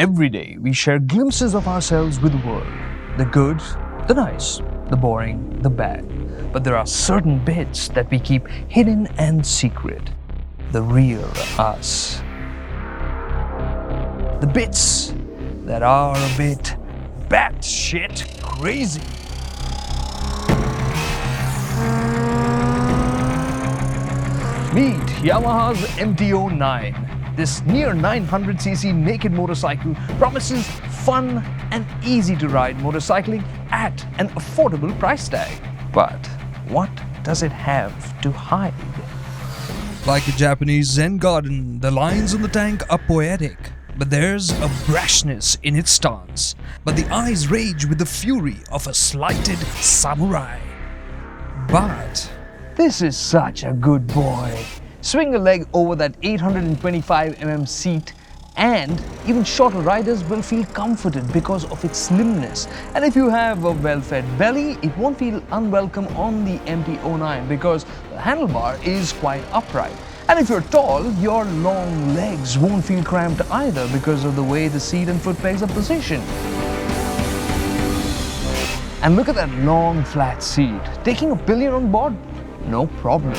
Every day, we share glimpses of ourselves with the world. The good, the nice, the boring, the bad. But there are certain bits that we keep hidden and secret. The real us. The bits that are a bit batshit crazy. Meet Yamaha's MT-09. This near 900cc naked motorcycle promises fun and easy to ride motorcycling at an affordable price tag. But what does it have to hide? Like a Japanese Zen garden, the lines on the tank are poetic. But there's a brashness in its stance. But the eyes rage with the fury of a slighted samurai. But this is such a good boy. Swing a leg over that 825mm seat and even shorter riders will feel comforted because of its slimness. And if you have a well-fed belly, it won't feel unwelcome on the MT-09 because the handlebar is quite upright. And if you're tall, your long legs won't feel cramped either because of the way the seat and foot pegs are positioned. And look at that long flat seat. Taking a pillion on board? No problem.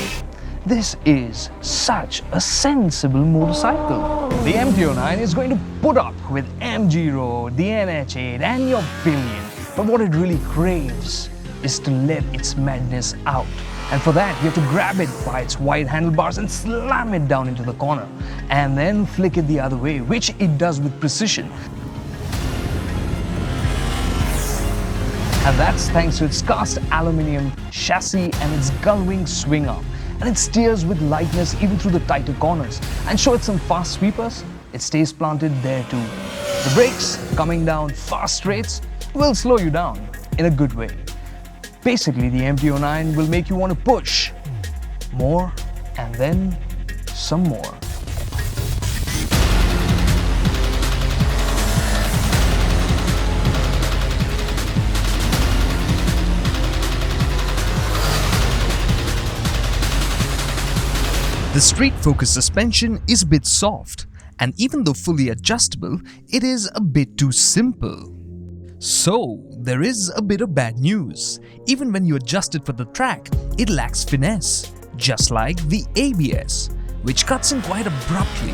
This is such a sensible motorcycle. The MT-09 is going to put up with MG Road, the NH8 and your pillion. But what it really craves is to let its madness out. And for that, you have to grab it by its wide handlebars and slam it down into the corner. And then flick it the other way, which it does with precision. And that's thanks to its cast aluminium chassis and its gull-wing swing arm. And it steers with lightness even through the tighter corners. And show it some fast sweepers, it stays planted there too. The brakes, coming down fast straights, will slow you down in a good way. Basically, the MT-09 will make you want to push more and then some more. The street-focused suspension is a bit soft, and even though fully adjustable, it is a bit too simple. So, there is a bit of bad news. Even when you adjust it for the track, it lacks finesse, just like the ABS, which cuts in quite abruptly.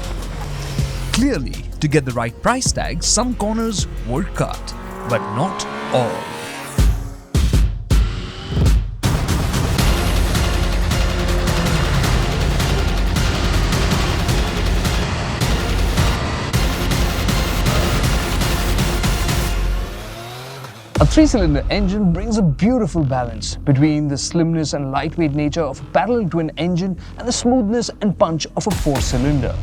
Clearly, to get the right price tag, some corners were cut, but not all. A 3-cylinder engine brings a beautiful balance between the slimness and lightweight nature of a parallel twin engine and the smoothness and punch of a 4-cylinder.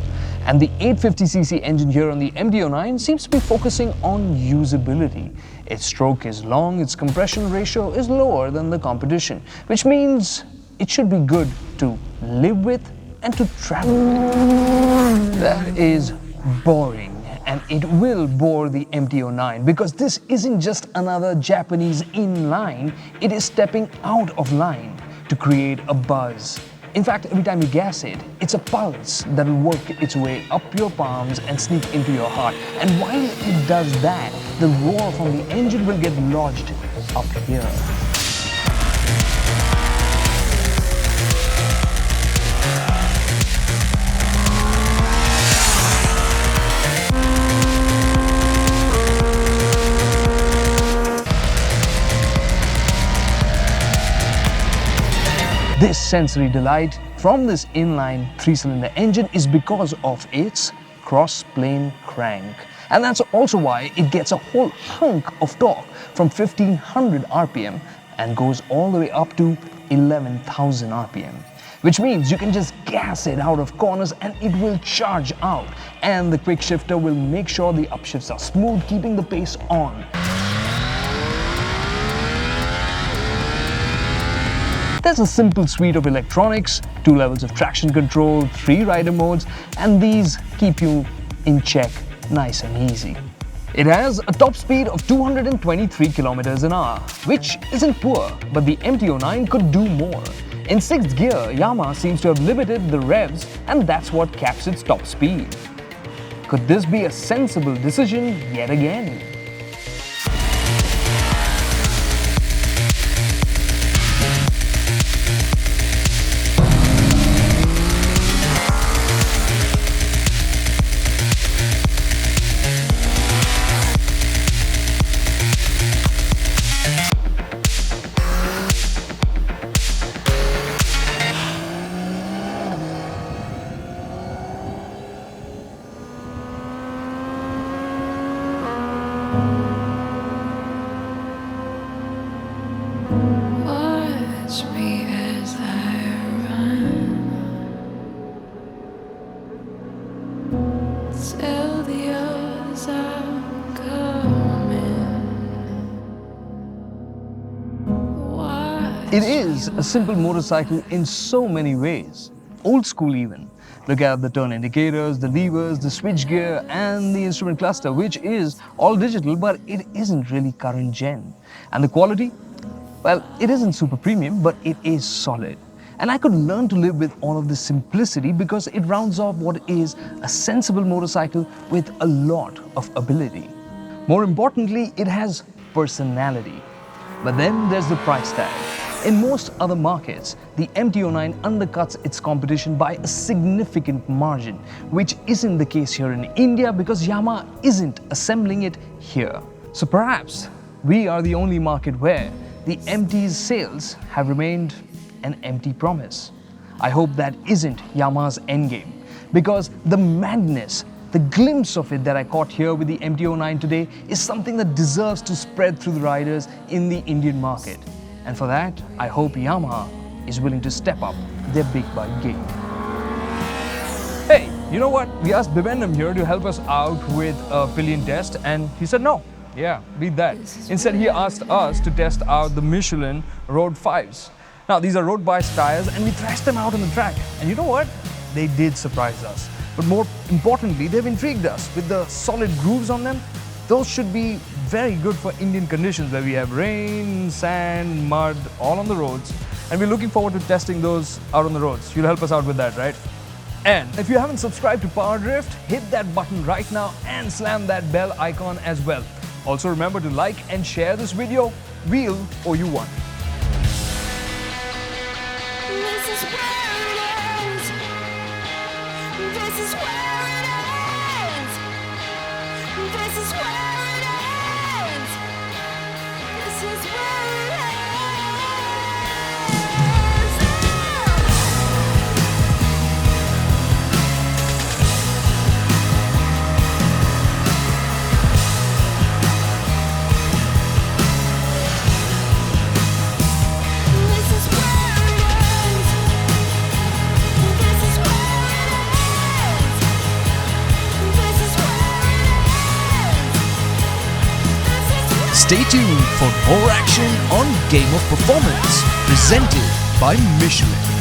And the 850cc engine here on the MT-09 seems to be focusing on usability. Its stroke is long, its compression ratio is lower than the competition, which means it should be good to live with and to travel with. That is boring. And it will bore the MT-09 because this isn't just another Japanese inline, it is stepping out of line to create a buzz. In fact, every time you gas it, it's a pulse that will work its way up your palms and sneak into your heart. And while it does that, the roar from the engine will get lodged up here. This sensory delight from this inline 3-cylinder engine is because of its cross-plane crank. And that's also why it gets a whole hunk of torque from 1500 RPM and goes all the way up to 11,000 RPM. Which means you can just gas it out of corners and it will charge out. And the quick shifter will make sure the upshifts are smooth, keeping the pace on. There's a simple suite of electronics, 2 levels of traction control, 3 rider modes, and these keep you in check nice and easy. It has a top speed of 223 km/h, which isn't poor, but the MT-09 could do more. In 6th gear, Yamaha seems to have limited the revs, and that's what caps its top speed. Could this be a sensible decision yet again? Watch me as I run. Tell the others I'm coming. It is a simple motorcycle in so many ways. Old school even. Look at the turn indicators, the levers, the switch gear and the instrument cluster, which is all digital, but it isn't really current gen. And the quality? Well, it isn't super premium, but it is solid. And I could learn to live with all of this simplicity because it rounds off what is a sensible motorcycle with a lot of ability. More importantly, it has personality. But then there's the price tag. In most other markets, the MT-09 undercuts its competition by a significant margin, which isn't the case here in India because Yamaha isn't assembling it here. So perhaps we are the only market where the MT's sales have remained an empty promise. I hope that isn't Yamaha's endgame, because the madness, the glimpse of it that I caught here with the MT-09 today is something that deserves to spread through the riders in the Indian market. And for that, I hope Yamaha is willing to step up their big bike game. Hey, you know what? We asked Bibendum here to help us out with a pillion test and he said no. Yeah, beat that. Instead, he asked us to test out the Michelin Road 5s. Now, these are road biased tires and we thrashed them out on the track. And you know what? They did surprise us. But more importantly, they've intrigued us with the solid grooves on them. Those should be very good for Indian conditions where we have rain, sand, mud, all on the roads. And we're looking forward to testing those out on the roads. You'll help us out with that, right? And if you haven't subscribed to PowerDrift, hit that button right now and slam that bell icon as well. Also remember to like and share this video. We'll owe you one. This is where it ends. This is where it ends. This is where it ends. This is where it ends. This is where it ends. This is where it ends. This is where it ends. Stay tuned for more action on Game of Performance, presented by Michelin.